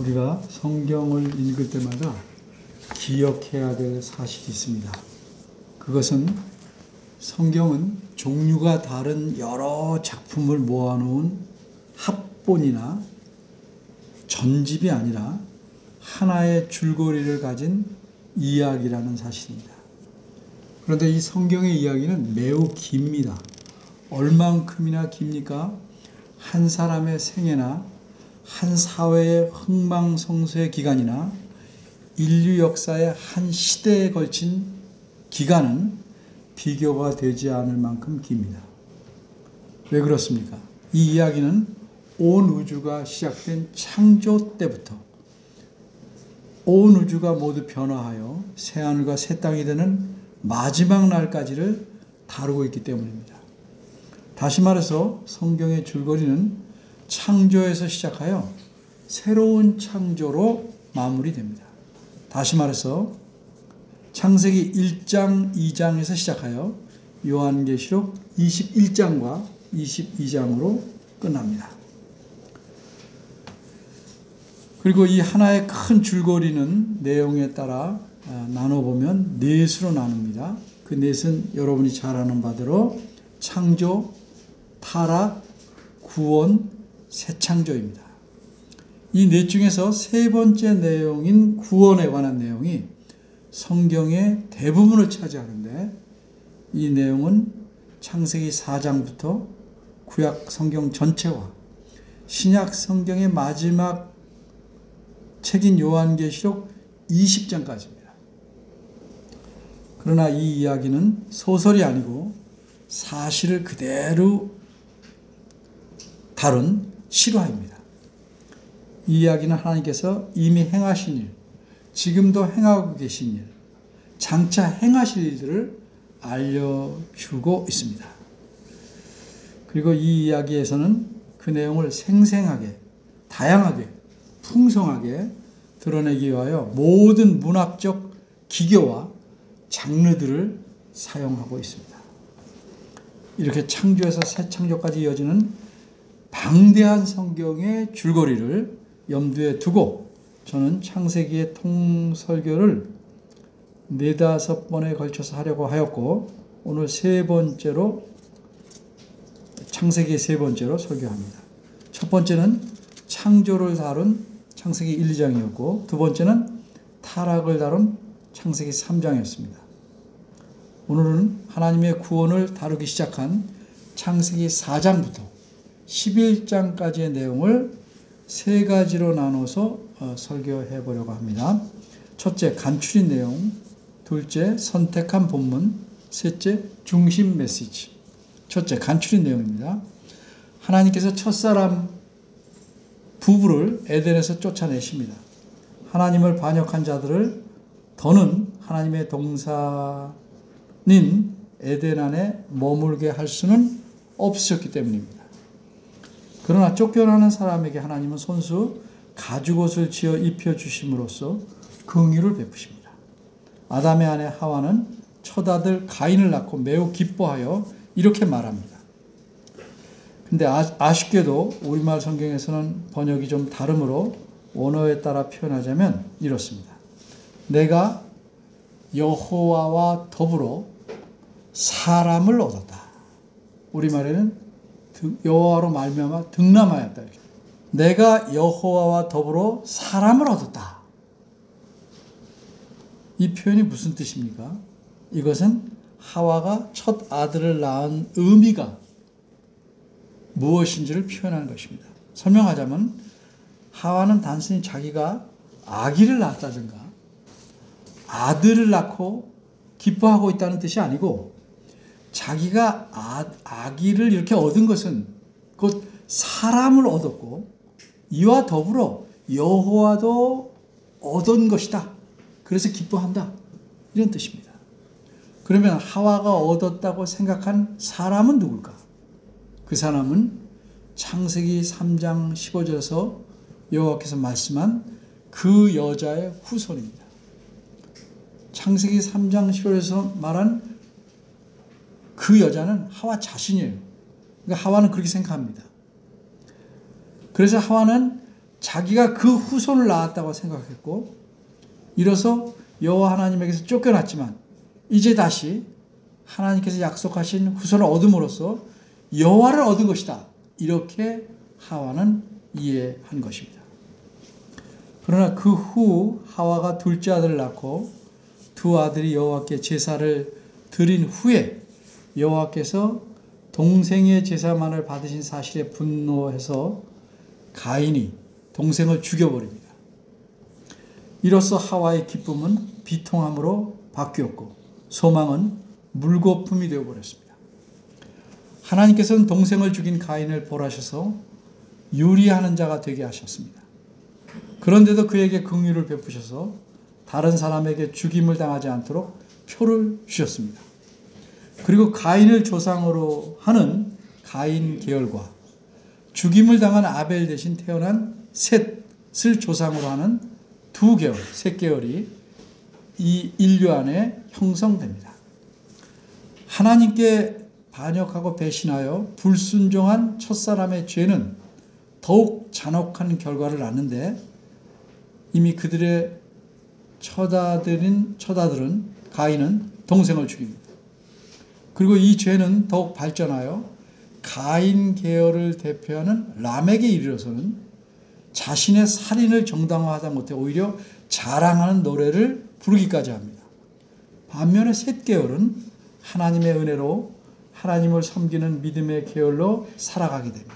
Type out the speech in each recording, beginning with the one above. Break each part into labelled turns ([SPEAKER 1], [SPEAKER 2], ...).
[SPEAKER 1] 우리가 성경을 읽을 때마다 기억해야 될 사실이 있습니다. 그것은 성경은 종류가 다른 여러 작품을 모아놓은 합본이나 전집이 아니라 하나의 줄거리를 가진 이야기라는 사실입니다. 그런데 이 성경의 이야기는 매우 깁니다. 얼만큼이나 깁니까? 한 사람의 생애나 한 사회의 흥망성쇠의 기간이나 인류 역사의 한 시대에 걸친 기간은 비교가 되지 않을 만큼 깁니다. 왜 그렇습니까? 이 이야기는 온 우주가 시작된 창조 때부터 온 우주가 모두 변화하여 새하늘과 새 땅이 되는 마지막 날까지를 다루고 있기 때문입니다. 다시 말해서 성경의 줄거리는 창조에서 시작하여 새로운 창조로 마무리됩니다. 다시 말해서 창세기 1장, 2장에서 시작하여 요한계시록 21장과 22장으로 끝납니다. 그리고 이 하나의 큰 줄거리는 내용에 따라 나눠보면 넷으로 나눕니다. 그 넷은 여러분이 잘 아는 바대로 창조, 타락, 구원, 새 창조입니다. 이 넷 중에서 세 번째 내용인 구원에 관한 내용이 성경의 대부분을 차지하는데 이 내용은 창세기 4장부터 구약 성경 전체와 신약 성경의 마지막 책인 요한계시록 20장까지입니다. 그러나 이 이야기는 소설이 아니고 사실을 그대로 다룬 실화입니다. 이 이야기는 하나님께서 이미 행하신 일, 지금도 행하고 계신 일, 장차 행하실 일들을 알려주고 있습니다. 그리고 이 이야기에서는 그 내용을 생생하게, 다양하게, 풍성하게 드러내기 위하여 모든 문학적 기교와 장르들을 사용하고 있습니다. 이렇게 창조에서 새 창조까지 이어지는 방대한 성경의 줄거리를 염두에 두고 저는 창세기의 통설교를 4-5번에 걸쳐서 하려고 하였고 오늘 창세기 세 번째로 설교합니다. 첫 번째는 창조를 다룬 창세기 1, 2장이었고 두 번째는 타락을 다룬 창세기 3장이었습니다. 오늘은 하나님의 구원을 다루기 시작한 창세기 4장부터 11장까지의 내용을 세 가지로 나눠서 설교해 보려고 합니다. 첫째, 간추린 내용. 둘째, 선택한 본문. 셋째, 중심 메시지. 첫째, 간추린 내용입니다. 하나님께서 첫사람 부부를 에덴에서 쫓아내십니다. 하나님을 반역한 자들을 더는 하나님의 동산인 에덴 안에 머물게 할 수는 없으셨기 때문입니다. 그러나 쫓겨나는 사람에게 하나님은 손수 가죽옷을 지어 입혀주심으로써 긍휼을 베푸십니다. 아담의 아내 하와는 첫 아들 가인을 낳고 매우 기뻐하여 이렇게 말합니다. 근데 아쉽게도 우리말 성경에서는 번역이 좀 다르므로 원어에 따라 표현하자면 이렇습니다. 내가 여호와와 더불어 사람을 얻었다. 우리말에는 여호와로 말미암아 득남하였다. 내가 여호와와 더불어 사람을 얻었다. 이 표현이 무슨 뜻입니까? 이것은 하와가 첫 아들을 낳은 의미가 무엇인지를 표현하는 것입니다. 설명하자면 하와는 단순히 자기가 아기를 낳았다든가 아들을 낳고 기뻐하고 있다는 뜻이 아니고 자기가 아기를 이렇게 얻은 것은 곧 사람을 얻었고 이와 더불어 여호와도 얻은 것이다. 그래서 기뻐한다. 이런 뜻입니다. 그러면 하와가 얻었다고 생각한 사람은 누굴까? 그 사람은 창세기 3장 15절에서 여호와께서 말씀한 그 여자의 후손입니다. 창세기 3장 15절에서 말한 그 여자는 하와 자신이에요. 그러니까 하와는 그렇게 생각합니다. 그래서 하와는 자기가 그 후손을 낳았다고 생각했고, 이로써 여호와 하나님에게서 쫓겨났지만 이제 다시 하나님께서 약속하신 후손을 얻음으로써 여호와를 얻은 것이다. 이렇게 하와는 이해한 것입니다. 그러나 그 후 하와가 둘째 아들을 낳고 두 아들이 여호와께 제사를 드린 후에 여호와께서 동생의 제사만을 받으신 사실에 분노해서 가인이 동생을 죽여버립니다. 이로써 하와의 기쁨은 비통함으로 바뀌었고 소망은 물거품이 되어버렸습니다. 하나님께서는 동생을 죽인 가인을 벌하셔서 유리하는 자가 되게 하셨습니다. 그런데도 그에게 긍휼을 베푸셔서 다른 사람에게 죽임을 당하지 않도록 표를 주셨습니다. 그리고 가인을 조상으로 하는 가인 계열과 죽임을 당한 아벨 대신 태어난 셋을 조상으로 하는 두 계열, 셋 계열이 이 인류 안에 형성됩니다. 하나님께 반역하고 배신하여 불순종한 첫사람의 죄는 더욱 잔혹한 결과를 낳는데 이미 그들의 처다들은 가인은 동생을 죽입니다. 그리고 이 죄는 더욱 발전하여 가인 계열을 대표하는 람에게 이르러서는 자신의 살인을 정당화하다 못해 오히려 자랑하는 노래를 부르기까지 합니다. 반면에 셋 계열은 하나님의 은혜로 하나님을 섬기는 믿음의 계열로 살아가게 됩니다.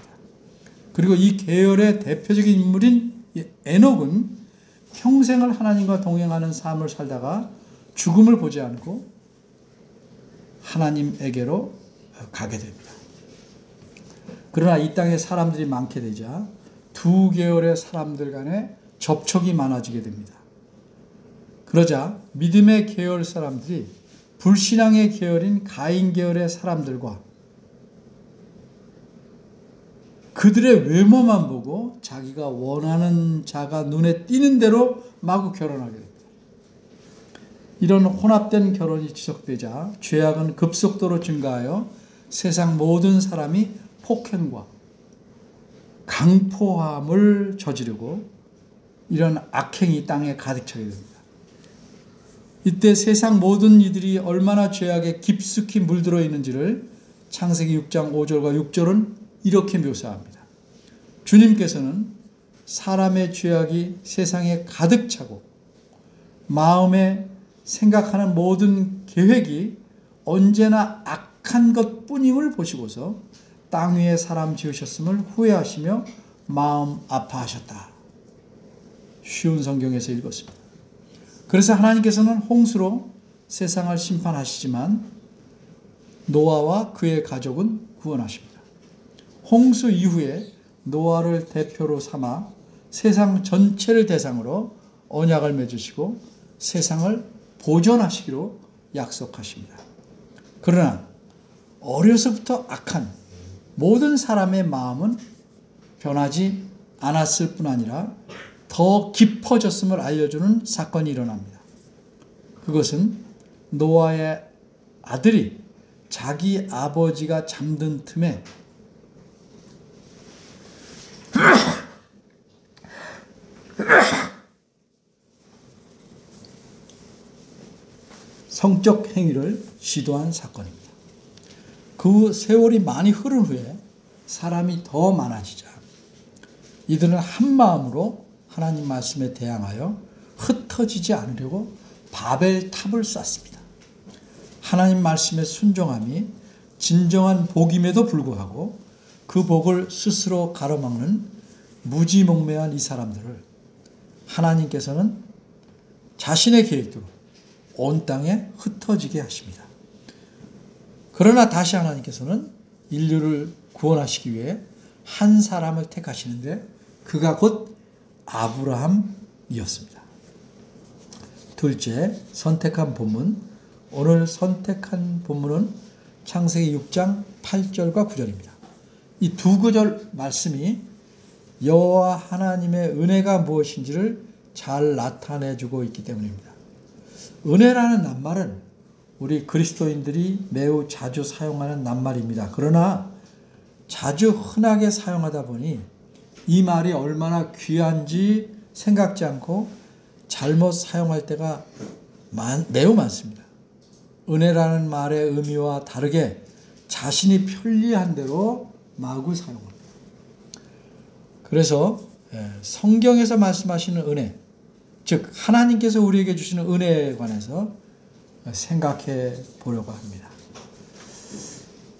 [SPEAKER 1] 그리고 이 계열의 대표적인 인물인 에녹은 평생을 하나님과 동행하는 삶을 살다가 죽음을 보지 않고 하나님에게로 가게 됩니다. 그러나 이 땅에 사람들이 많게 되자 두 계열의 사람들 간에 접촉이 많아지게 됩니다. 그러자 믿음의 계열 사람들이 불신앙의 계열인 가인 계열의 사람들과 그들의 외모만 보고 자기가 원하는 자가 눈에 띄는 대로 마구 결혼하게 됩니다. 이런 혼합된 결혼이 지속되자 죄악은 급속도로 증가하여 세상 모든 사람이 폭행과 강포함을 저지르고 이런 악행이 땅에 가득 차게 됩니다. 이때 세상 모든 이들이 얼마나 죄악에 깊숙이 물들어 있는지를 창세기 6장 5절과 6절은 이렇게 묘사합니다. 주님께서는 사람의 죄악이 세상에 가득 차고 마음에 생각하는 모든 계획이 언제나 악한 것뿐임을 보시고서 땅 위에 사람 지으셨음을 후회하시며 마음 아파하셨다. 쉬운 성경에서 읽었습니다. 그래서 하나님께서는 홍수로 세상을 심판하시지만 노아와 그의 가족은 구원하십니다. 홍수 이후에 노아를 대표로 삼아 세상 전체를 대상으로 언약을 맺으시고 세상을 보존하시기로 약속하십니다. 그러나 어려서부터 악한 모든 사람의 마음은 변하지 않았을 뿐 아니라 더 깊어졌음을 알려주는 사건이 일어납니다. 그것은 노아의 아들이 자기 아버지가 잠든 틈에 성적 행위를 시도한 사건입니다. 그 세월이 많이 흐른 후에 사람이 더 많아지자 이들은 한 마음으로 하나님 말씀에 대항하여 흩어지지 않으려고 바벨탑을 쌓습니다. 하나님 말씀에 순종함이 진정한 복임에도 불구하고 그 복을 스스로 가로막는 무지몽매한 이 사람들을 하나님께서는 자신의 계획대로 온 땅에 흩어지게 하십니다. 그러나 다시 하나님께서는 인류를 구원하시기 위해 한 사람을 택하시는데 그가 곧 아브라함이었습니다. 둘째, 선택한 본문. 오늘 선택한 본문은 창세기 6장 8절과 9절입니다. 이 두 구절 말씀이 여호와 하나님의 은혜가 무엇인지를 잘 나타내주고 있기 때문입니다. 은혜라는 낱말은 우리 그리스도인들이 매우 자주 사용하는 낱말입니다. 그러나 자주 흔하게 사용하다 보니 이 말이 얼마나 귀한지 생각지 않고 잘못 사용할 때가 매우 많습니다. 은혜라는 말의 의미와 다르게 자신이 편리한 대로 마구 사용합니다. 그래서 성경에서 말씀하시는 은혜, 즉 하나님께서 우리에게 주시는 은혜에 관해서 생각해 보려고 합니다.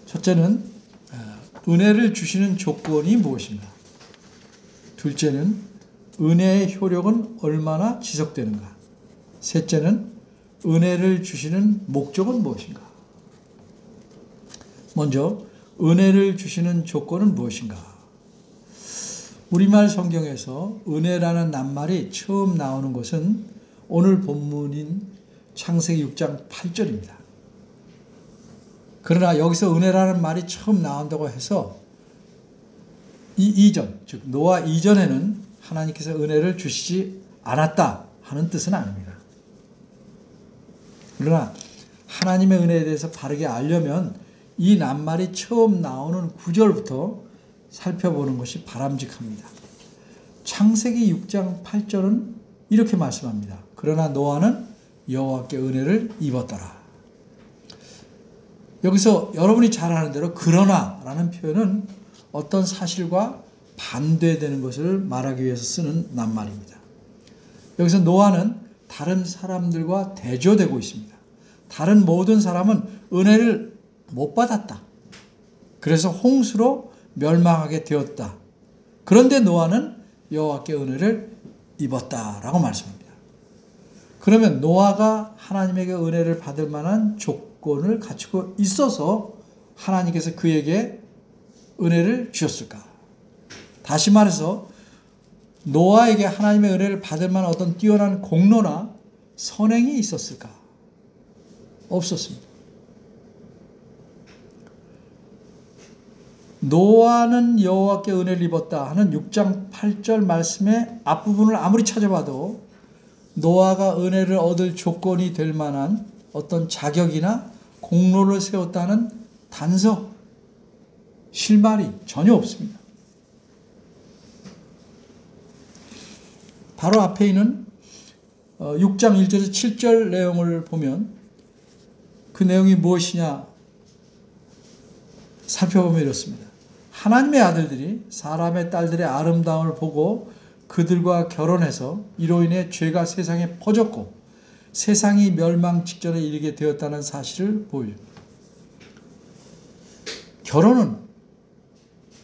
[SPEAKER 1] 첫째는 은혜를 주시는 조건이 무엇인가? 둘째는 은혜의 효력은 얼마나 지속되는가? 셋째는 은혜를 주시는 목적은 무엇인가? 먼저 은혜를 주시는 조건은 무엇인가? 우리말 성경에서 은혜라는 낱말이 처음 나오는 것은 오늘 본문인 창세기 6장 8절입니다. 그러나 여기서 은혜라는 말이 처음 나온다고 해서 이 이전, 즉 노아 이전에는 하나님께서 은혜를 주시지 않았다 하는 뜻은 아닙니다. 그러나 하나님의 은혜에 대해서 바르게 알려면 이 낱말이 처음 나오는 구절부터 살펴보는 것이 바람직합니다. 창세기 6장 8절은 이렇게 말씀합니다. 그러나 노아는 여호와께 은혜를 입었더라. 여기서 여러분이 잘 아는 대로 그러나라는 표현은 어떤 사실과 반대되는 것을 말하기 위해서 쓰는 낱말입니다. 여기서 노아는 다른 사람들과 대조되고 있습니다. 다른 모든 사람은 은혜를 못 받았다. 그래서 홍수로 멸망하게 되었다. 그런데 노아는 여호와께 은혜를 입었다라고 말씀합니다. 그러면 노아가 하나님에게 은혜를 받을 만한 조건을 갖추고 있어서 하나님께서 그에게 은혜를 주셨을까? 다시 말해서 노아에게 하나님의 은혜를 받을 만한 어떤 뛰어난 공로나 선행이 있었을까? 없었습니다. 노아는 여호와께 은혜를 입었다 하는 6장 8절 말씀의 앞부분을 아무리 찾아봐도 노아가 은혜를 얻을 조건이 될 만한 어떤 자격이나 공로를 세웠다는 단서, 실말이 전혀 없습니다. 바로 앞에 있는 6장 1절에서 7절 내용을 보면 그 내용이 무엇이냐 살펴보면 이렇습니다. 하나님의 아들들이 사람의 딸들의 아름다움을 보고 그들과 결혼해서 이로 인해 죄가 세상에 퍼졌고 세상이 멸망 직전에 이르게 되었다는 사실을 보여줍니다. 결혼은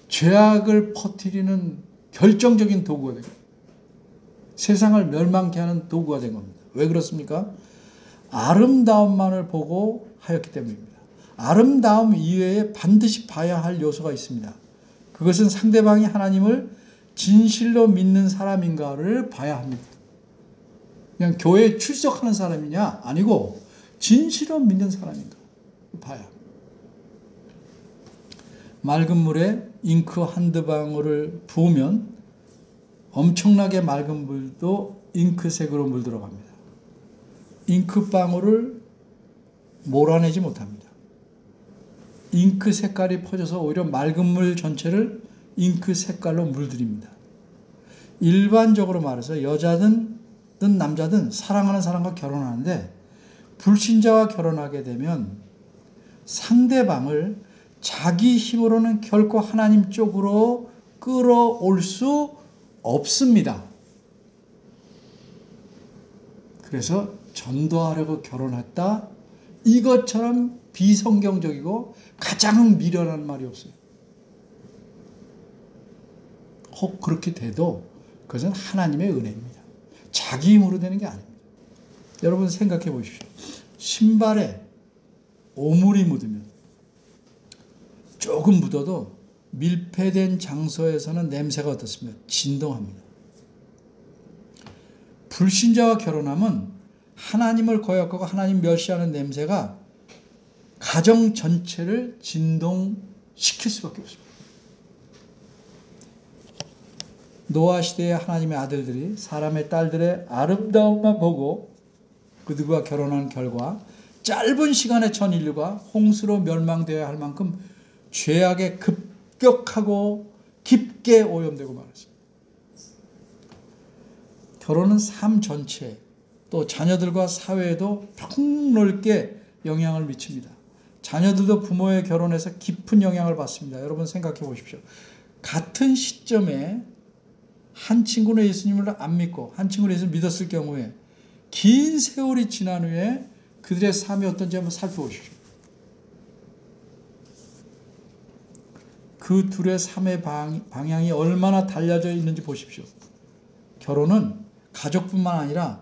[SPEAKER 1] 죄악을 퍼뜨리는 결정적인 도구가 됩니다. 세상을 멸망케 하는 도구가 된 겁니다. 왜 그렇습니까? 아름다움만을 보고 하였기 때문입니다. 아름다움 이외에 반드시 봐야 할 요소가 있습니다. 그것은 상대방이 하나님을 진실로 믿는 사람인가를 봐야 합니다. 그냥 교회에 출석하는 사람이냐? 아니고 진실로 믿는 사람인가 봐야 합니다. 맑은 물에 잉크 한두 방울을 부으면 엄청나게 맑은 물도 잉크색으로 물들어갑니다. 잉크방울을 몰아내지 못합니다. 잉크 색깔이 퍼져서 오히려 맑은 물 전체를 잉크 색깔로 물들입니다. 일반적으로 말해서 여자든 남자든 사랑하는 사람과 결혼하는데 불신자와 결혼하게 되면 상대방을 자기 힘으로는 결코 하나님 쪽으로 끌어올 수 없습니다. 그래서 전도하려고 결혼했다. 이것처럼 비성경적이고 가장 미련한 말이 없어요. 혹 그렇게 돼도 그것은 하나님의 은혜입니다. 자기 힘으로 되는 게 아닙니다. 여러분 생각해 보십시오. 신발에 오물이 묻으면 조금 묻어도 밀폐된 장소에서는 냄새가 어떻습니까? 진동합니다. 불신자와 결혼하면 하나님을 거역하고 하나님 멸시하는 냄새가 가정 전체를 진동시킬 수밖에 없습니다. 노아 시대의 하나님의 아들들이 사람의 딸들의 아름다움만 보고 그들과 결혼한 결과 짧은 시간에 전 인류가 홍수로 멸망되어야 할 만큼 죄악에 급격하고 깊게 오염되고 말았습니다. 결혼은 삶 전체 또 자녀들과 사회에도 폭넓게 영향을 미칩니다. 자녀들도 부모의 결혼에서 깊은 영향을 받습니다. 여러분 생각해 보십시오. 같은 시점에 한 친구는 예수님을 안 믿고 한 친구는 예수님을 믿었을 경우에 긴 세월이 지난 후에 그들의 삶이 어떤지 한번 살펴보십시오. 그 둘의 삶의 방향이 얼마나 달라져 있는지 보십시오. 결혼은 가족뿐만 아니라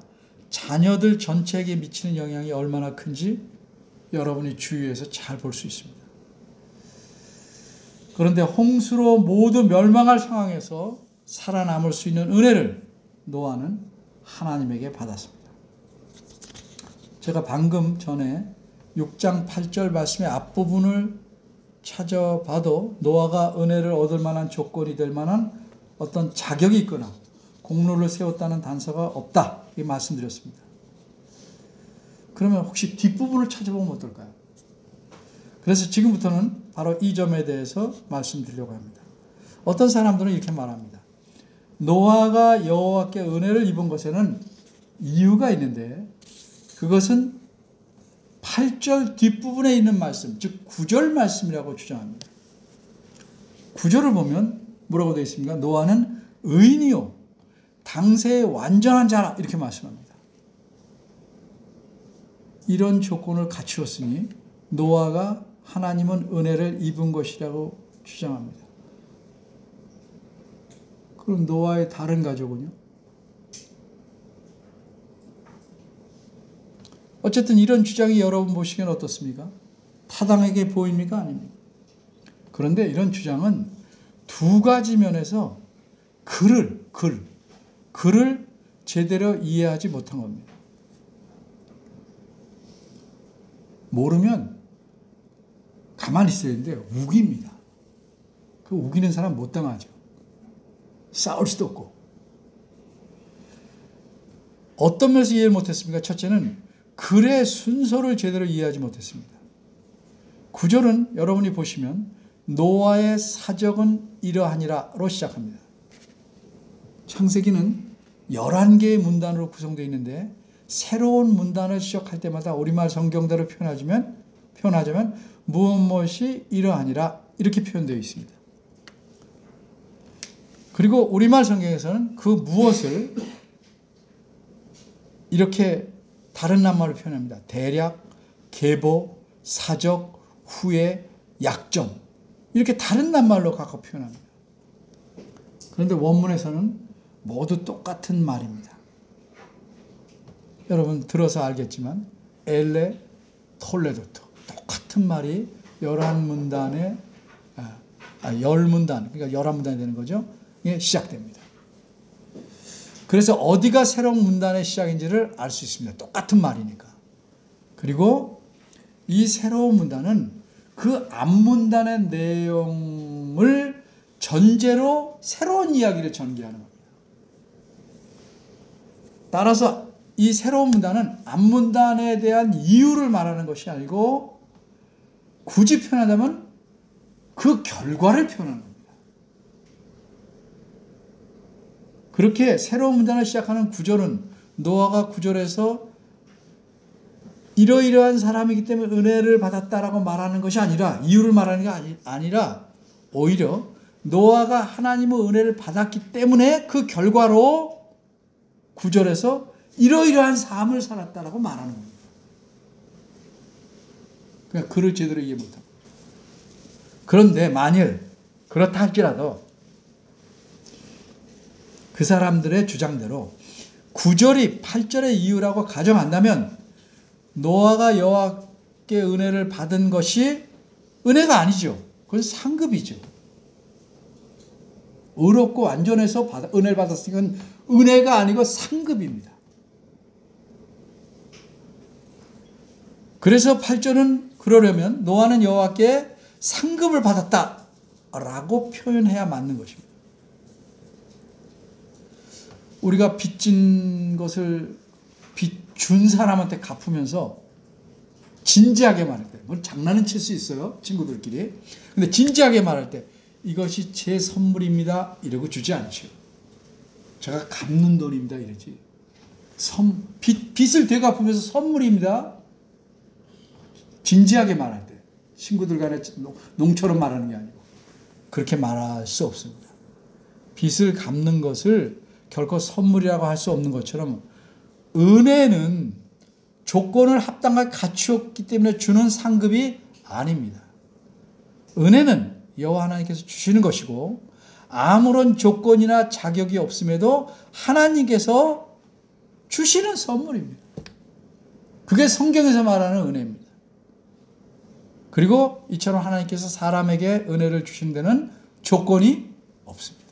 [SPEAKER 1] 자녀들 전체에게 미치는 영향이 얼마나 큰지 여러분이 주위에서 잘 볼 수 있습니다. 그런데 홍수로 모두 멸망할 상황에서 살아남을 수 있는 은혜를 노아는 하나님에게 받았습니다. 제가 방금 전에 6장 8절 말씀의 앞부분을 찾아봐도 노아가 은혜를 얻을 만한 조건이 될 만한 어떤 자격이 있거나 공로를 세웠다는 단서가 없다. 이 말씀드렸습니다. 그러면 혹시 뒷부분을 찾아보면 어떨까요? 그래서 지금부터는 바로 이 점에 대해서 말씀드리려고 합니다. 어떤 사람들은 이렇게 말합니다. 노아가 여호와께 은혜를 입은 것에는 이유가 있는데 그것은 8절 뒷부분에 있는 말씀, 즉 9절 말씀이라고 주장합니다. 9절을 보면 뭐라고 되어 있습니까? 노아는 의인이요 당세의 완전한 자라 이렇게 말씀합니다. 이런 조건을 갖추었으니 노아가 하나님은 은혜를 입은 것이라고 주장합니다. 그럼 노아의 다른 가족은요? 어쨌든 이런 주장이 여러분 보시기엔 어떻습니까? 타당하게 보입니까? 아닙니까? 그런데 이런 주장은 두 가지 면에서 글을 제대로 이해하지 못한 겁니다. 모르면 가만히 있어야 되는데 우깁니다. 그 우기는 사람 못 당하죠. 싸울 수도 없고. 어떤 면에서 이해를 못했습니까? 첫째는 글의 순서를 제대로 이해하지 못했습니다. 9절은 여러분이 보시면 노아의 사적은 이러하니라로 시작합니다. 창세기는 11개의 문단으로 구성되어 있는데 새로운 문단을 시작할 때마다 우리말 성경대로 표현하자면 무엇이 이러하니라 이렇게 표현되어 있습니다. 그리고 우리말 성경에서는 그 무엇을 이렇게 다른 낱말로 표현합니다. 대략, 계보, 사적, 후에, 약점 이렇게 다른 낱말로 각각 표현합니다. 그런데 원문에서는 모두 똑같은 말입니다. 여러분 들어서 알겠지만 엘레, 톨레도토 똑같은 말이 11문단에 10문단 그러니까 11문단이 되는 거죠. 예, 시작됩니다. 그래서 어디가 새로운 문단의 시작인지를 알 수 있습니다. 똑같은 말이니까. 그리고 이 새로운 문단은 그 앞문단의 내용을 전제로 새로운 이야기를 전개하는 겁니다. 따라서 이 새로운 문단은 앞문단에 대한 이유를 말하는 것이 아니고 굳이 표현하자면 그 결과를 표현하는 겁니다. 그렇게 새로운 문단을 시작하는 9절은 노아가 9절에서 이러이러한 사람이기 때문에 은혜를 받았다라고 말하는 것이 아니라 이유를 말하는 게 아니라 오히려 노아가 하나님의 은혜를 받았기 때문에 그 결과로 9절에서 이러이러한 삶을 살았다라고 말하는 겁니다. 그냥 글을 제대로 이해 못합니다. 그런데 만일 그렇다 할지라도 그 사람들의 주장대로 9절이 8절의 이유라고 가정한다면 노아가 여호와께 은혜를 받은 것이 은혜가 아니죠. 그건 상급이죠. 의롭고 완전해서 은혜를 받았으니까 은혜가 아니고 상급입니다. 그래서 8절은 그러려면 노아는 여호와께 상급을 받았다라고 표현해야 맞는 것입니다. 우리가 빚진 것을 빚 준 사람한테 갚으면서 진지하게 말할 때, 물론 장난은 칠 수 있어요, 친구들끼리. 근데 진지하게 말할 때 이것이 제 선물입니다 이러고 주지 않죠. 제가 갚는 돈입니다. 이러지. 빚을 되갚으면서 선물입니다. 진지하게 말할 때. 친구들 간에 농처럼 말하는 게 아니고. 그렇게 말할 수 없습니다. 빚을 갚는 것을 결코 선물이라고 할 수 없는 것처럼 은혜는 조건을 합당하게 갖추었기 때문에 주는 상급이 아닙니다. 은혜는 여호와 하나님께서 주시는 것이고 아무런 조건이나 자격이 없음에도 하나님께서 주시는 선물입니다. 그게 성경에서 말하는 은혜입니다. 그리고 이처럼 하나님께서 사람에게 은혜를 주신 데는 조건이 없습니다.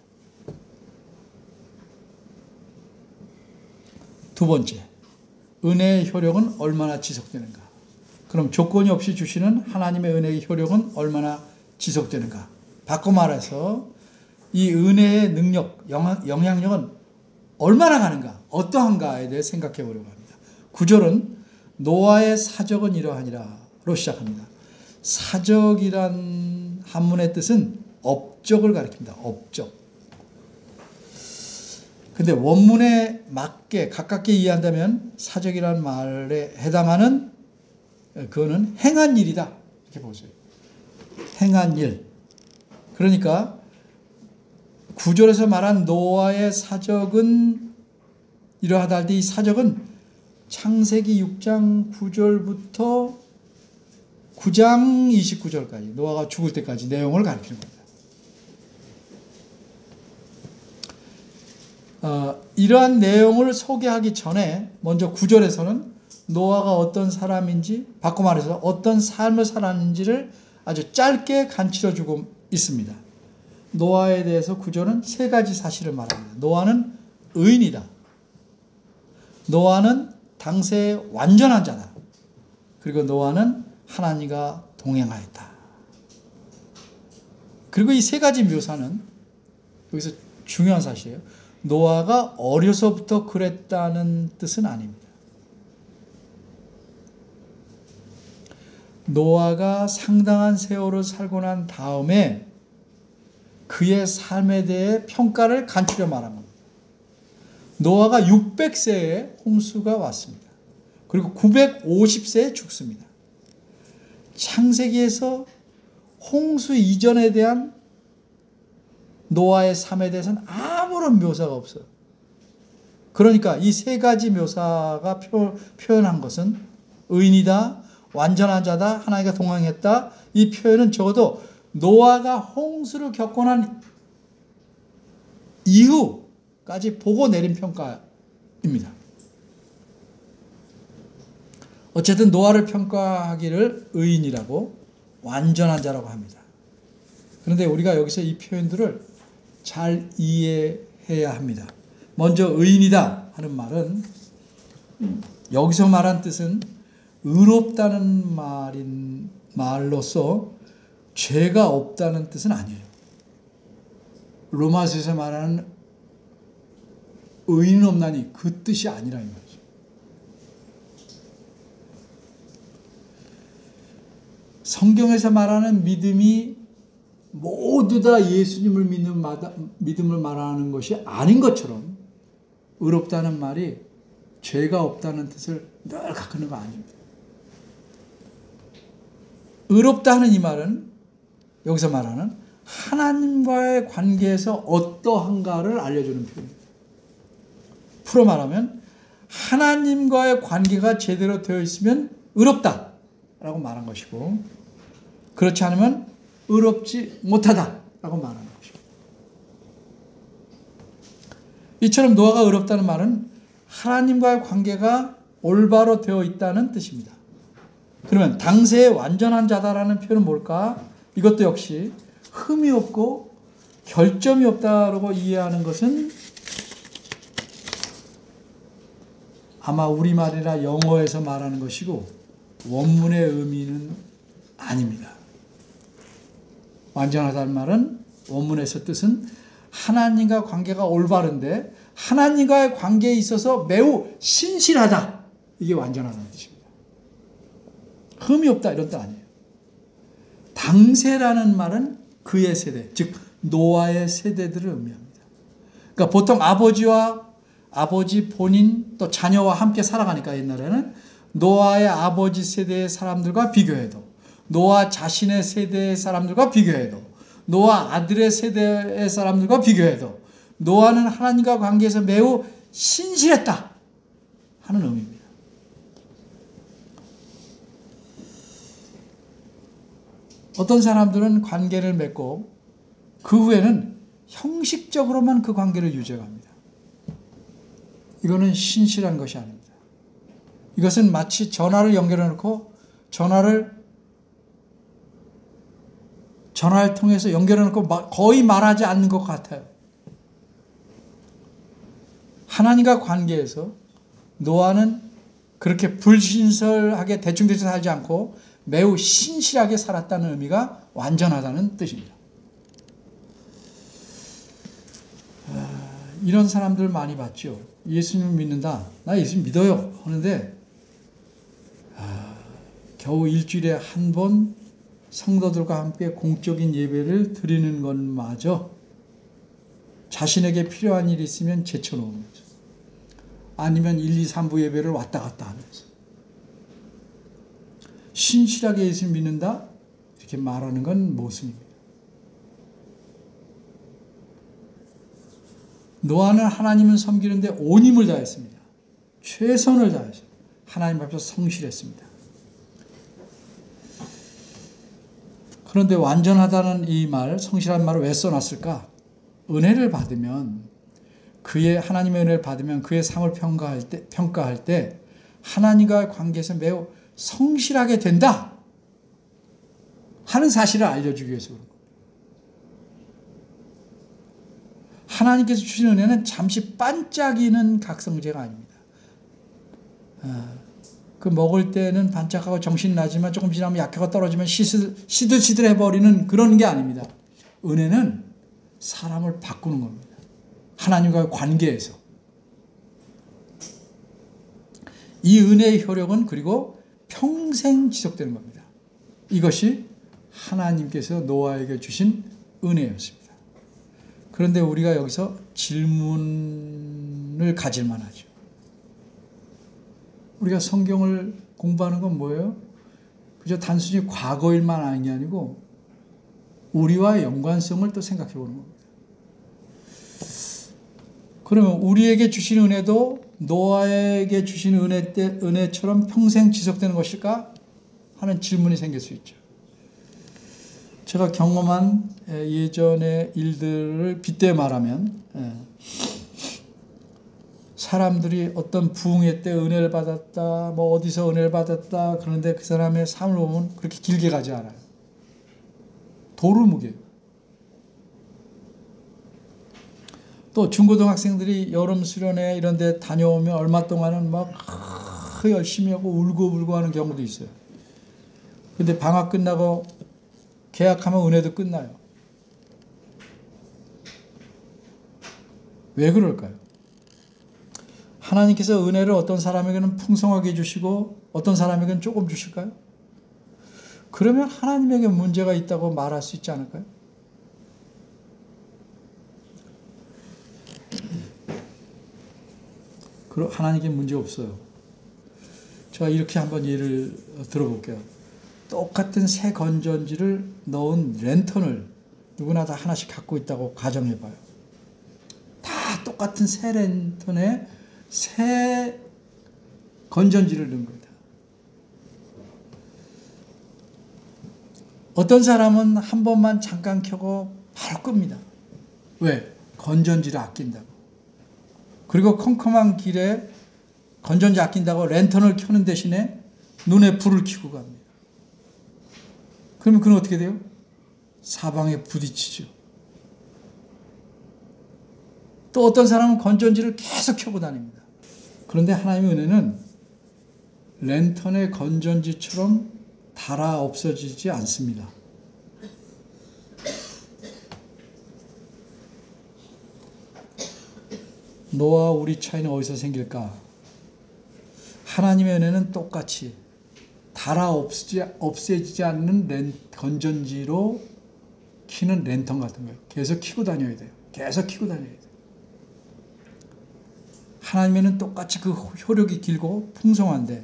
[SPEAKER 1] 두 번째, 은혜의 효력은 얼마나 지속되는가? 그럼 조건이 없이 주시는 하나님의 은혜의 효력은 얼마나 지속되는가? 바꿔 말해서 이 은혜의 능력, 영향력은 얼마나 가는가? 어떠한가에 대해 생각해 보려고 합니다. 9절은 노아의 사적은 이러하니라로 시작합니다. 사적이란 한문의 뜻은 업적을 가리킵니다. 업적. 근데 원문에 맞게 가깝게 이해한다면 사적이라는 말에 해당하는 그거는 행한 일이다. 이렇게 보세요. 행한 일. 그러니까 9절에서 말한 노아의 사적은 이러하다 할 때 이 사적은 창세기 6장 9절부터 9장 29절까지 노아가 죽을 때까지 내용을 가리키는 겁니다. 이러한 내용을 소개하기 전에 먼저 9절에서는 노아가 어떤 사람인지 바꿔 말해서 어떤 삶을 살았는지를 아주 짧게 간추려 주고 있습니다. 노아에 대해서 9절은 세 가지 사실을 말합니다. 노아는 의인이다. 노아는 당세의 완전한 자다. 그리고 노아는 하나님과 동행하였다. 그리고 이 세 가지 묘사는 여기서 중요한 사실이에요. 노아가 어려서부터 그랬다는 뜻은 아닙니다. 노아가 상당한 세월을 살고 난 다음에 그의 삶에 대해 평가를 간추려 말한 겁니다. 노아가 600세에 홍수가 왔습니다. 그리고 950세에 죽습니다. 창세기에서 홍수 이전에 대한 노아의 삶에 대해서는 아무런 묘사가 없어요. 그러니까 이 세 가지 묘사가 표현한 것은 의인이다, 완전한 자다, 하나님과 동행했다. 이 표현은 적어도 노아가 홍수를 겪고 난 이후까지 보고 내린 평가입니다. 어쨌든 노아를 평가하기를 의인이라고 완전한 자라고 합니다. 그런데 우리가 여기서 이 표현들을 잘 이해해야 합니다. 먼저 의인이다 하는 말은 여기서 말한 뜻은 의롭다는 말로서 죄가 없다는 뜻은 아니에요. 로마서에서 말하는 의인 없나니 그 뜻이 아니라 이 말이죠. 성경에서 말하는 믿음이 모두 다 예수님을 믿는 믿음을 말하는 것이 아닌 것처럼 의롭다는 말이 죄가 없다는 뜻을 늘 갖고 있는 거 아닙니다. 의롭다 하는 이 말은 여기서 말하는 하나님과의 관계에서 어떠한가를 알려주는 표현입니다. 풀어 말하면 하나님과의 관계가 제대로 되어 있으면 의롭다라고 말한 것이고 그렇지 않으면 의롭지 못하다라고 말하는 것입니다. 이처럼 노아가 의롭다는 말은 하나님과의 관계가 올바로 되어 있다는 뜻입니다. 그러면 당세의 완전한 자다라는 표현은 뭘까? 이것도 역시 흠이 없고 결점이 없다라고 이해하는 것은 아마 우리말이나 영어에서 말하는 것이고 원문의 의미는 아닙니다. 완전하다는 말은 원문에서 뜻은 하나님과 관계가 올바른데 하나님과의 관계에 있어서 매우 신실하다. 이게 완전하다는 뜻입니다. 흠이 없다 이런 뜻 아니에요. 당세라는 말은 그의 세대, 즉 노아의 세대들을 의미합니다. 그러니까 보통 아버지 본인 또 자녀와 함께 살아가니까 옛날에는 노아의 아버지 세대의 사람들과 비교해도, 노아 자신의 세대의 사람들과 비교해도, 노아 아들의 세대의 사람들과 비교해도 노아는 하나님과 관계에서 매우 신실했다 하는 의미입니다. 어떤 사람들은 관계를 맺고 그 후에는 형식적으로만 그 관계를 유지합니다. 이거는 신실한 것이 아닙니다. 이것은 마치 전화를 연결해 놓고 전화를 전화를 통해서 연결해 놓고 거의 말하지 않는 것 같아요. 하나님과 관계에서 노아는 그렇게 불신설하게 대충대충 살지 않고 매우 신실하게 살았다는 의미가 완전하다는 뜻입니다. 이런 사람들 많이 봤죠. 예수님을 믿는다. 나 예수님 믿어요. 하는데 겨우 일주일에 한 번 성도들과 함께 공적인 예배를 드리는 것마저 자신에게 필요한 일이 있으면 제쳐놓은 거죠. 아니면 1, 2, 3부 예배를 왔다 갔다 하면서 신실하게 예수를 믿는다 이렇게 말하는 건 모순입니다. 노아는 하나님을 섬기는데 온 힘을 다했습니다. 최선을 다해서 하나님 앞에서 성실했습니다. 그런데 완전하다는 이 말, 성실한 말을 왜 써놨을까? 은혜를 받으면 하나님의 은혜를 받으면 그의 삶을 평가할 때 하나님과의 관계에서 매우 성실하게 된다 하는 사실을 알려주기 위해서 그런 겁니다. 하나님께서 주신 은혜는 잠시 반짝이는 각성제가 아닙니다. 그 먹을 때는 반짝하고 정신 나지만 조금 지나면 약하고 떨어지면 시들시들해버리는 그런 게 아닙니다. 은혜는 사람을 바꾸는 겁니다. 하나님과의 관계에서. 이 은혜의 효력은 그리고 평생 지속되는 겁니다. 이것이 하나님께서 노아에게 주신 은혜였습니다. 그런데 우리가 여기서 질문을 가질 만하죠. 우리가 성경을 공부하는 건 뭐예요? 그저 단순히 과거 일만 아는 게 아니고 우리와의 연관성을 또 생각해 보는 겁니다. 그러면 우리에게 주신 은혜도 노아에게 주신 은혜처럼 평생 지속되는 것일까? 하는 질문이 생길 수 있죠. 제가 경험한 예전의 일들을 빗대 말하면 사람들이 어떤 부흥회 때 은혜를 받았다, 뭐 어디서 은혜를 받았다 그런데 그 사람의 삶을 보면 그렇게 길게 가지 않아요. 도루묵이에요. 또 중고등학생들이 여름 수련회 이런 데 다녀오면 얼마 동안은 막 열심히 하고 울고 하는 경우도 있어요. 근데 방학 끝나고 개학하면 은혜도 끝나요. 왜 그럴까요? 하나님께서 은혜를 어떤 사람에게는 풍성하게 주시고 어떤 사람에게는 조금 주실까요? 그러면 하나님에게 문제가 있다고 말할 수 있지 않을까요? 하나님께 문제 없어요. 제가 이렇게 한번 예를 들어볼게요. 똑같은 새 건전지를 넣은 랜턴을 누구나 다 하나씩 갖고 있다고 가정해봐요. 다 똑같은 새 랜턴에 새 건전지를 넣은 겁니다. 어떤 사람은 한 번만 잠깐 켜고 바로 끕니다. 왜? 건전지를 아낀다고. 그리고 컴컴한 길에 건전지 아낀다고 랜턴을 켜는 대신에 눈에 불을 켜고 갑니다. 그러면 그는 어떻게 돼요? 사방에 부딪히죠. 또 어떤 사람은 건전지를 계속 켜고 다닙니다. 그런데 하나님의 은혜는 랜턴의 건전지처럼 달아 없어지지 않습니다. 너와 우리 차이는 어디서 생길까? 하나님의 은혜는 똑같이 달아 없애지지 않는 건전지로 켜는 랜턴 같은 거예요. 계속 켜고 다녀야 돼요. 계속 켜고 다녀야 돼요. 하나님에는 똑같이 그 효력이 길고 풍성한데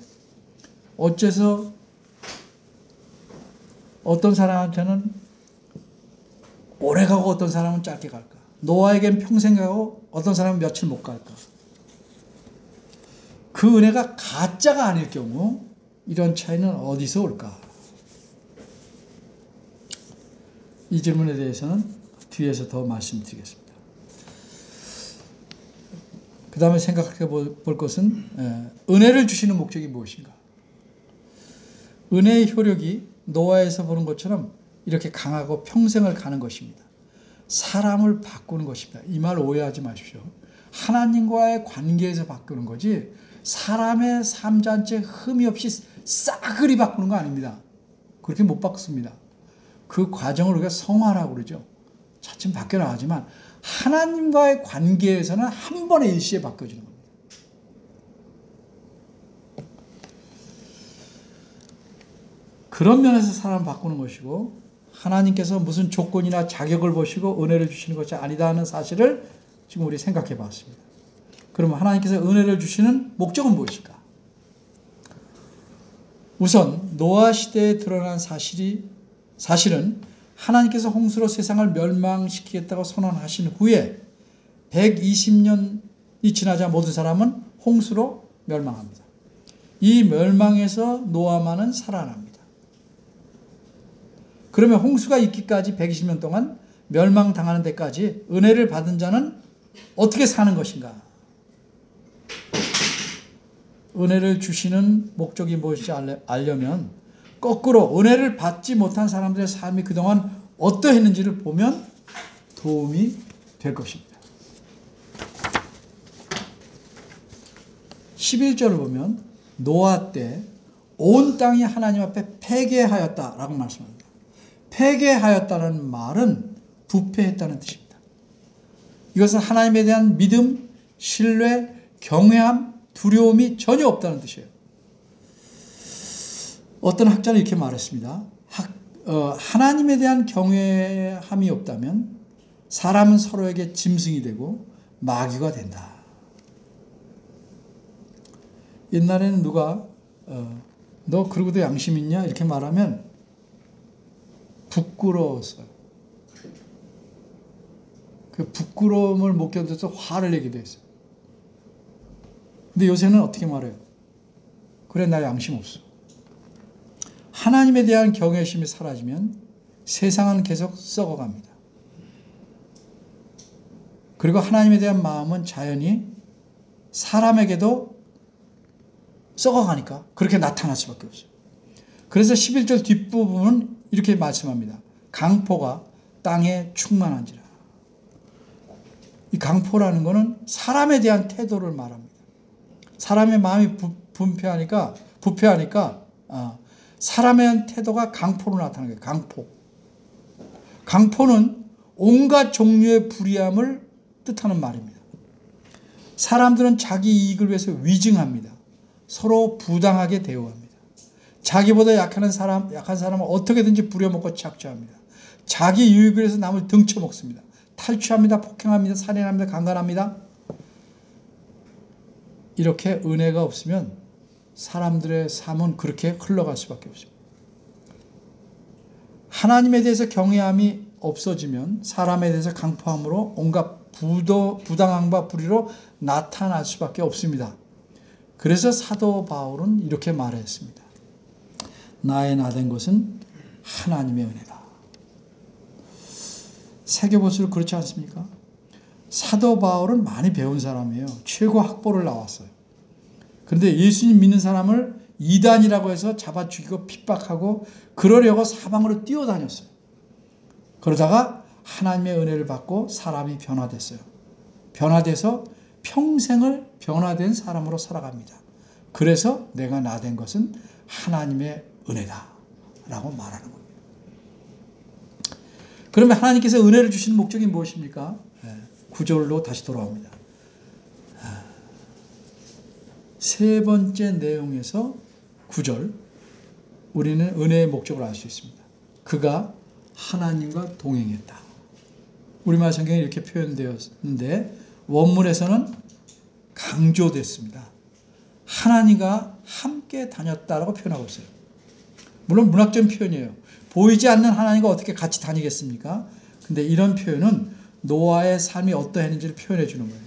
[SPEAKER 1] 어째서 어떤 사람한테는 오래 가고 어떤 사람은 짧게 갈까? 노아에겐 평생 가고 어떤 사람은 며칠 못 갈까? 그 은혜가 가짜가 아닐 경우 이런 차이는 어디서 올까? 이 질문에 대해서는 뒤에서 더 말씀드리겠습니다. 그 다음에 생각해 볼 것은 은혜를 주시는 목적이 무엇인가? 은혜의 효력이 노아에서 보는 것처럼 이렇게 강하고 평생을 가는 것입니다. 사람을 바꾸는 것입니다. 이 말 오해하지 마십시오. 하나님과의 관계에서 바꾸는 거지 사람의 삶 자체 흠이 없이 싸그리 바꾸는 거 아닙니다. 그렇게 못 바꿉니다. 그 과정을 우리가 성화라고 그러죠. 차츰 바뀌어나가지만 하나님과의 관계에서는 한 번에 일시에 바뀌어지는 겁니다. 그런 면에서 사람을 바꾸는 것이고 하나님께서 무슨 조건이나 자격을 보시고 은혜를 주시는 것이 아니다 하는 사실을 지금 우리 생각해 봤습니다. 그러면 하나님께서 은혜를 주시는 목적은 무엇일까? 우선 노아 시대에 드러난 사실은 하나님께서 홍수로 세상을 멸망시키겠다고 선언하신 후에 120년이 지나자 모든 사람은 홍수로 멸망합니다. 이 멸망에서 노아만은 살아납니다. 그러면 홍수가 있기까지 120년 동안 멸망당하는 데까지 은혜를 받은 자는 어떻게 사는 것인가? 은혜를 주시는 목적이 무엇인지 알려면 거꾸로 은혜를 받지 못한 사람들의 삶이 그동안 어떠했는지를 보면 도움이 될 것입니다. 11절을 보면 노아 때 온 땅이 하나님 앞에 패괴하였다라고 말씀합니다. 패괴하였다는 말은 부패했다는 뜻입니다. 이것은 하나님에 대한 믿음, 신뢰, 경외함, 두려움이 전혀 없다는 뜻이에요. 어떤 학자는 이렇게 말했습니다. 하나님에 대한 경외함이 없다면 사람은 서로에게 짐승이 되고 마귀가 된다. 옛날에는 누가 너 그러고도 양심 있냐? 이렇게 말하면 부끄러웠어요. 그 부끄러움을 못 견뎌서 화를 내기도 했어요. 근데 요새는 어떻게 말해요? 그래, 나 양심 없어. 하나님에 대한 경외심이 사라지면 세상은 계속 썩어갑니다. 그리고 하나님에 대한 마음은 자연히 사람에게도 썩어가니까 그렇게 나타날 수밖에 없어요. 그래서 11절 뒷부분은 이렇게 말씀합니다. 강포가 땅에 충만한지라. 이 강포라는 것은 사람에 대한 태도를 말합니다. 사람의 마음이 부패하니까 사람에 대한 태도가 강포로 나타나는 거예요. 강포. 강포는 온갖 종류의 불의함을 뜻하는 말입니다. 사람들은 자기 이익을 위해서 위증합니다. 서로 부당하게 대우합니다. 자기보다 약한 사람을 어떻게든지 부려먹고 착취합니다. 자기 유익을 위해서 남을 등쳐먹습니다. 탈취합니다. 폭행합니다. 살인합니다. 강간합니다. 이렇게 은혜가 없으면 사람들의 삶은 그렇게 흘러갈 수밖에 없습니다. 하나님에 대해서 경외함이 없어지면 사람에 대해서 강포함으로 온갖 부당함과 불의로 나타날 수밖에 없습니다. 그래서 사도 바울은 이렇게 말했습니다. 나의 나된 것은 하나님의 은혜다. 새겨볼수록 그렇지 않습니까? 사도 바울은 많이 배운 사람이에요. 최고 학벌을 나왔어요. 그런데 예수님 믿는 사람을 이단이라고 해서 잡아 죽이고 핍박하고 그러려고 사방으로 뛰어다녔어요. 그러다가 하나님의 은혜를 받고 사람이 변화됐어요. 변화돼서 평생을 변화된 사람으로 살아갑니다. 그래서 내가 나된 것은 하나님의 은혜다 라고 말하는 겁니다. 그러면 하나님께서 은혜를 주시는 목적이 무엇입니까? 9절로 다시 돌아옵니다. 세 번째 내용에서 9절, 우리는 은혜의 목적을 알 수 있습니다. 그가 하나님과 동행했다. 우리말 성경에 이렇게 표현되었는데 원문에서는 강조됐습니다. 하나님과 함께 다녔다라고 표현하고 있어요. 물론 문학적인 표현이에요. 보이지 않는 하나님과 어떻게 같이 다니겠습니까? 근데 이런 표현은 노아의 삶이 어떠했는지를 표현해 주는 거예요.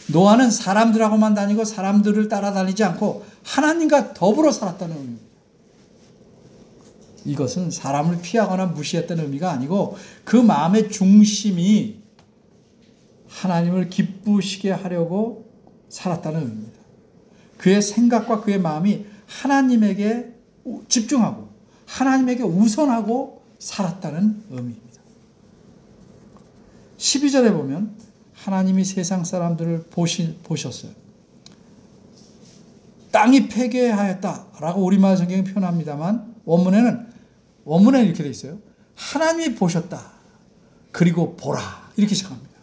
[SPEAKER 1] 노아는 사람들하고만 다니고 사람들을 따라다니지 않고 하나님과 더불어 살았다는 의미입니다. 이것은 사람을 피하거나 무시했다는 의미가 아니고 그 마음의 중심이 하나님을 기쁘시게 하려고 살았다는 의미입니다. 그의 생각과 그의 마음이 하나님에게 집중하고 하나님에게 우선하고 살았다는 의미입니다. 12절에 보면 하나님이 세상 사람들을 보셨어요. 땅이 폐괴하였다라고 우리말 성경이 표현합니다만 원문에는 이렇게 되어 있어요. 하나님이 보셨다. 그리고 보라. 이렇게 시작합니다.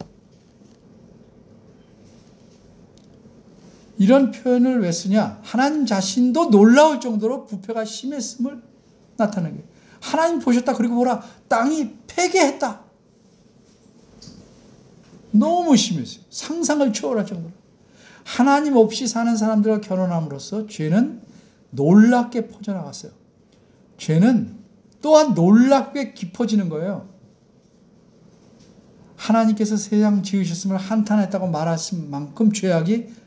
[SPEAKER 1] 이런 표현을 왜 쓰냐? 하나님 자신도 놀라울 정도로 부패가 심했음을 나타내는 거예요. 하나님 보셨다. 그리고 보라. 땅이 폐괴했다. 너무 심했어요. 상상을 초월할 정도로. 하나님 없이 사는 사람들과 결혼함으로써 죄는 놀랍게 퍼져나갔어요. 죄는 또한 놀랍게 깊어지는 거예요. 하나님께서 세상 지으셨음을 한탄했다고 말하신 만큼 죄악이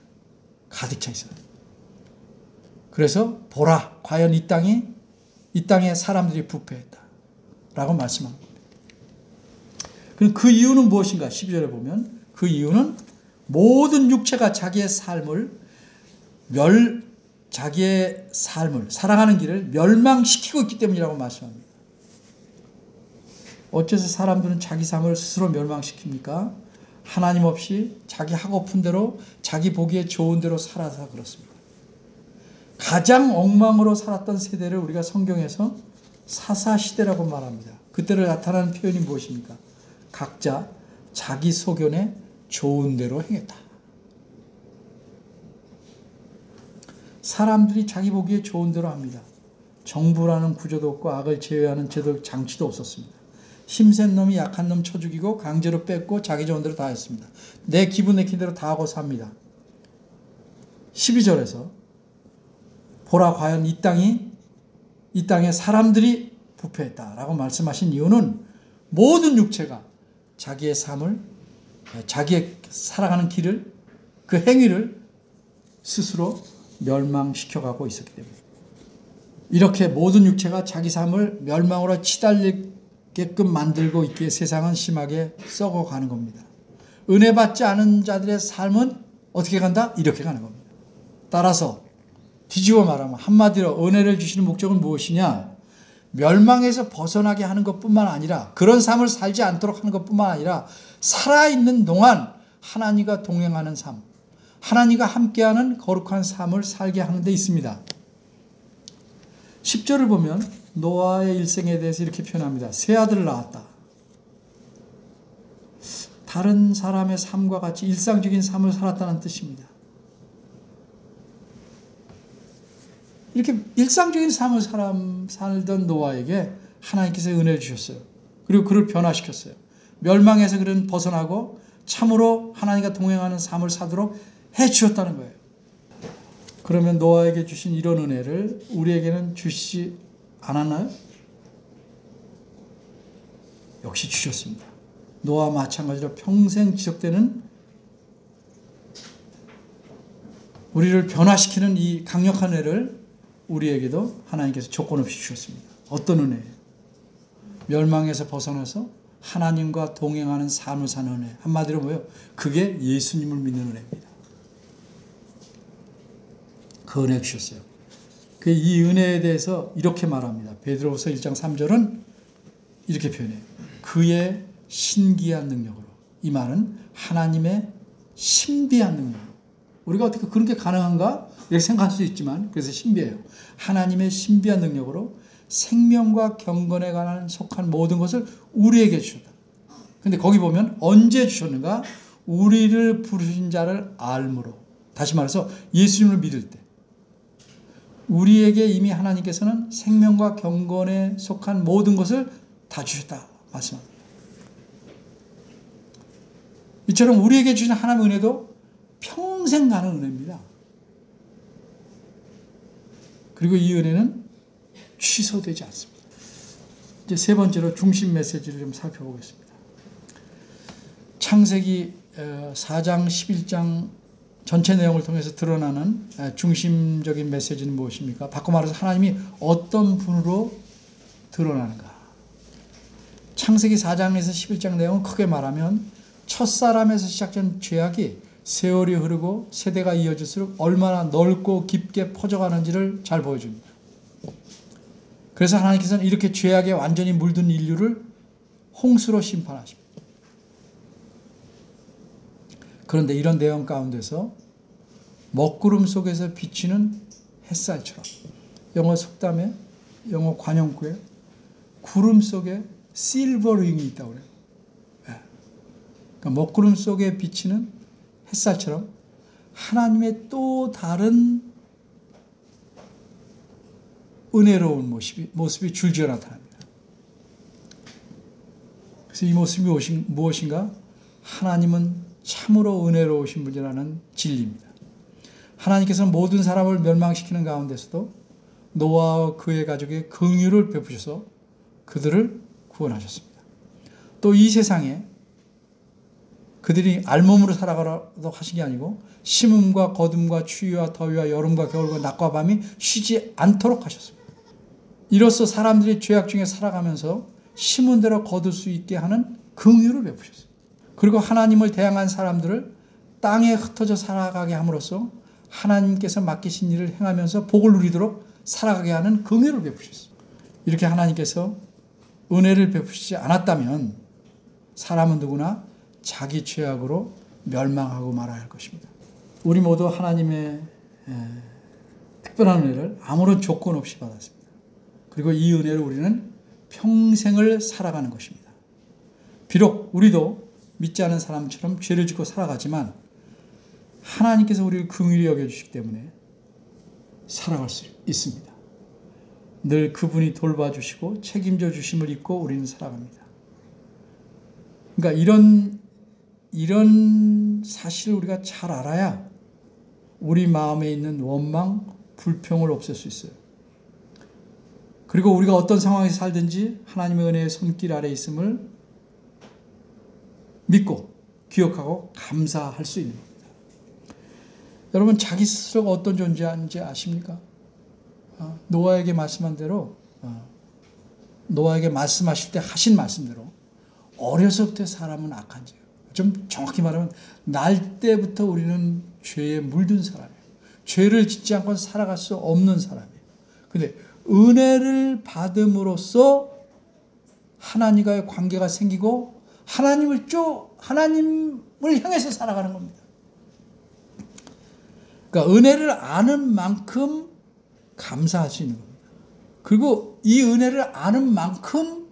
[SPEAKER 1] 가득 차 있어요. 그래서 보라, 과연 이 땅에 사람들이 부패했다 라고 말씀한 겁니다. 그럼 그 이유는 무엇인가? 12절에 보면 그 이유는 모든 육체가 자기의 삶을 살아가는 길을 멸망시키고 있기 때문이라고 말씀합니다. 어째서 사람들은 자기 삶을 스스로 멸망시킵니까? 하나님 없이 자기 하고픈 대로 자기 보기에 좋은 대로 살아서 그렇습니다. 가장 엉망으로 살았던 세대를 우리가 성경에서 사사시대라고 말합니다. 그때를 나타나는 표현이 무엇입니까? 각자 자기 소견에 좋은 대로 행했다. 사람들이 자기 보기에 좋은 대로 합니다. 정부라는 구조도 없고 악을 제어하는 제도 장치도 없었습니다. 힘센 놈이 약한 놈 쳐 죽이고 강제로 뺏고 자기 좋은 대로 다 했습니다. 내 기분 내킨 대로 다 하고 삽니다. 12절에서 보라 과연 이 땅에 사람들이 부패했다라고 말씀하신 이유는 모든 육체가 자기의 삶을 자기의 살아가는 길을 그 행위를 스스로 멸망시켜가고 있었기 때문에 이렇게 모든 육체가 자기 삶을 멸망으로 치달리게끔 만들고 있기에 세상은 심하게 썩어가는 겁니다. 은혜 받지 않은 자들의 삶은 어떻게 간다? 이렇게 가는 겁니다. 따라서 뒤집어 말하면 한마디로 은혜를 주시는 목적은 무엇이냐? 멸망에서 벗어나게 하는 것뿐만 아니라 그런 삶을 살지 않도록 하는 것뿐만 아니라 살아있는 동안 하나님과 동행하는 삶, 하나님과 함께하는 거룩한 삶을 살게 하는 데 있습니다. 10절을 보면 노아의 일생에 대해서 이렇게 표현합니다. 세 아들을 낳았다. 다른 사람의 삶과 같이 일상적인 삶을 살았다는 뜻입니다. 이렇게 일상적인 삶을 살던 노아에게 하나님께서 은혜를 주셨어요. 그리고 그를 변화시켰어요. 멸망에서 그는 벗어나고 참으로 하나님과 동행하는 삶을 사도록 해주셨다는 거예요. 그러면 노아에게 주신 이런 은혜를 우리에게는 주시지 않았나요? 역시 주셨습니다. 노아와 마찬가지로 평생 지속되는 우리를 변화시키는 이 강력한 은혜를 우리에게도 하나님께서 조건 없이 주셨습니다. 어떤 은혜예요? 멸망에서 벗어나서 하나님과 동행하는 삶을 사는 은혜. 한마디로 뭐예요? 그게 예수님을 믿는 은혜입니다. 그 은혜 주셨어요. 이 은혜에 대해서 이렇게 말합니다. 베드로후서 1장 3절은 이렇게 표현해요. 그의 신기한 능력으로. 이 말은 하나님의 신비한 능력으로. 우리가 어떻게 그런 게 가능한가? 이렇게 생각할 수 있지만 그래서 신비해요. 하나님의 신비한 능력으로 생명과 경건에 관한 속한 모든 것을 우리에게 주셨다. 근데 거기 보면 언제 주셨는가? 우리를 부르신 자를 알므로. 다시 말해서 예수님을 믿을 때. 우리에게 이미 하나님께서는 생명과 경건에 속한 모든 것을 다 주셨다 말씀합니다. 이처럼 우리에게 주신 하나님의 은혜도 평생 가는 은혜입니다. 그리고 이 은혜는 취소되지 않습니다. 이제 세 번째로 중심 메시지를 좀 살펴보겠습니다. 창세기 4장 11장 전체 내용을 통해서 드러나는 중심적인 메시지는 무엇입니까? 바꿔 말해서 하나님이 어떤 분으로 드러나는가? 창세기 4장에서 11장 내용은 크게 말하면 첫사람에서 시작된 죄악이 세월이 흐르고 세대가 이어질수록 얼마나 넓고 깊게 퍼져가는지를 잘 보여줍니다. 그래서 하나님께서는 이렇게 죄악에 완전히 물든 인류를 홍수로 심판하십니다. 그런데 이런 내용 가운데서 먹구름 속에서 비치는 햇살처럼, 영어 속담에, 영어 관용구에 구름 속에 실버링이 있다고 그래요. 그러니까 먹구름 속에 비치는 햇살처럼 하나님의 또 다른 은혜로운 모습이 줄지어 나타납니다. 그래서 이 모습이 무엇인가? 하나님은 참으로 은혜로우신 분이라는 진리입니다. 하나님께서는 모든 사람을 멸망시키는 가운데서도 노아와 그의 가족에 긍휼을 베푸셔서 그들을 구원하셨습니다. 또 이 세상에 그들이 알몸으로 살아가라고 하신 게 아니고 심음과 거둠과 추위와 더위와 여름과 겨울과 낮과 밤이 쉬지 않도록 하셨습니다. 이로써 사람들이 죄악 중에 살아가면서 심은 대로 거둘 수 있게 하는 긍휼을 베푸셨습니다. 그리고 하나님을 대항한 사람들을 땅에 흩어져 살아가게 함으로써 하나님께서 맡기신 일을 행하면서 복을 누리도록 살아가게 하는 긍휼을 베푸셨습니다. 이렇게 하나님께서 은혜를 베푸시지 않았다면 사람은 누구나 자기 죄악으로 멸망하고 말아야 할 것입니다. 우리 모두 하나님의 특별한 은혜를 아무런 조건 없이 받았습니다. 그리고 이 은혜로 우리는 평생을 살아가는 것입니다. 비록 우리도 믿지 않은 사람처럼 죄를 짓고 살아가지만 하나님께서 우리를 긍휼히 여겨주시기 때문에 살아갈 수 있습니다. 늘 그분이 돌봐주시고 책임져 주심을 잊고 우리는 살아갑니다. 그러니까 이런 사실을 우리가 잘 알아야 우리 마음에 있는 원망, 불평을 없앨 수 있어요. 그리고 우리가 어떤 상황에서 살든지 하나님의 은혜의 손길 아래 있음을 믿고 기억하고 감사할 수 있는 겁니다. 여러분, 자기 스스로가 어떤 존재인지 아십니까? 노아에게 말씀한 대로, 노아에게 말씀하실 때 하신 말씀대로 어려서부터 사람은 악한 죄예요. 좀 정확히 말하면 날 때부터 우리는 죄에 물든 사람이에요. 죄를 짓지 않고 살아갈 수 없는 사람이에요. 그런데 은혜를 받음으로써 하나님과의 관계가 생기고 하나님을 향해서 살아가는 겁니다. 그러니까 은혜를 아는 만큼 감사할 수 있는 겁니다. 그리고 이 은혜를 아는 만큼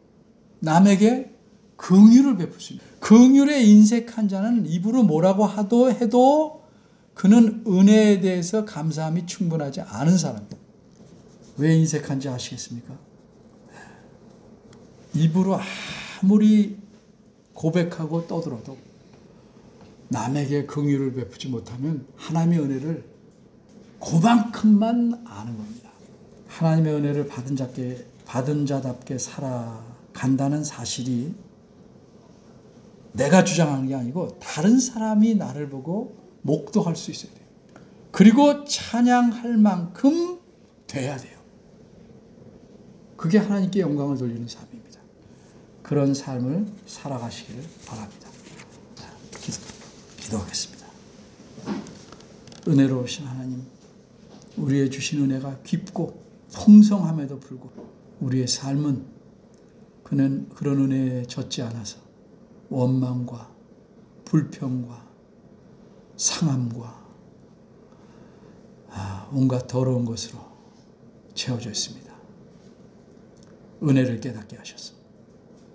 [SPEAKER 1] 남에게 긍휼을 베풀 수 있는, 긍휼에 인색한 자는 입으로 뭐라고 해도 그는 은혜에 대해서 감사함이 충분하지 않은 사람입니다. 왜 인색한지 아시겠습니까? 입으로 아무리 고백하고 떠들어도 남에게 긍휼을 베푸지 못하면 하나님의 은혜를 그만큼만 아는 겁니다. 하나님의 은혜를 받은 자답게 살아간다는 사실이 내가 주장하는 게 아니고 다른 사람이 나를 보고 목도할 수 있어야 돼요. 그리고 찬양할 만큼 돼야 돼요. 그게 하나님께 영광을 돌리는 삶입니다. 그런 삶을 살아가시기를 바랍니다. 기도하겠습니다. 은혜로우신 하나님, 우리의 주신 은혜가 깊고 풍성함에도 불구하고 우리의 삶은 그런 은혜에 젖지 않아서 원망과 불평과 상함과 온갖 더러운 것으로 채워져 있습니다. 은혜를 깨닫게 하셔서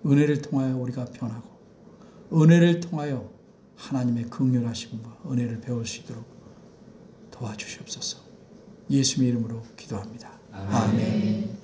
[SPEAKER 1] 은혜를 통하여 우리가 변하고 은혜를 통하여 하나님의 긍휼하심과 은혜를 배울 수 있도록 도와주시옵소서. 예수님의 이름으로 기도합니다. 아멘.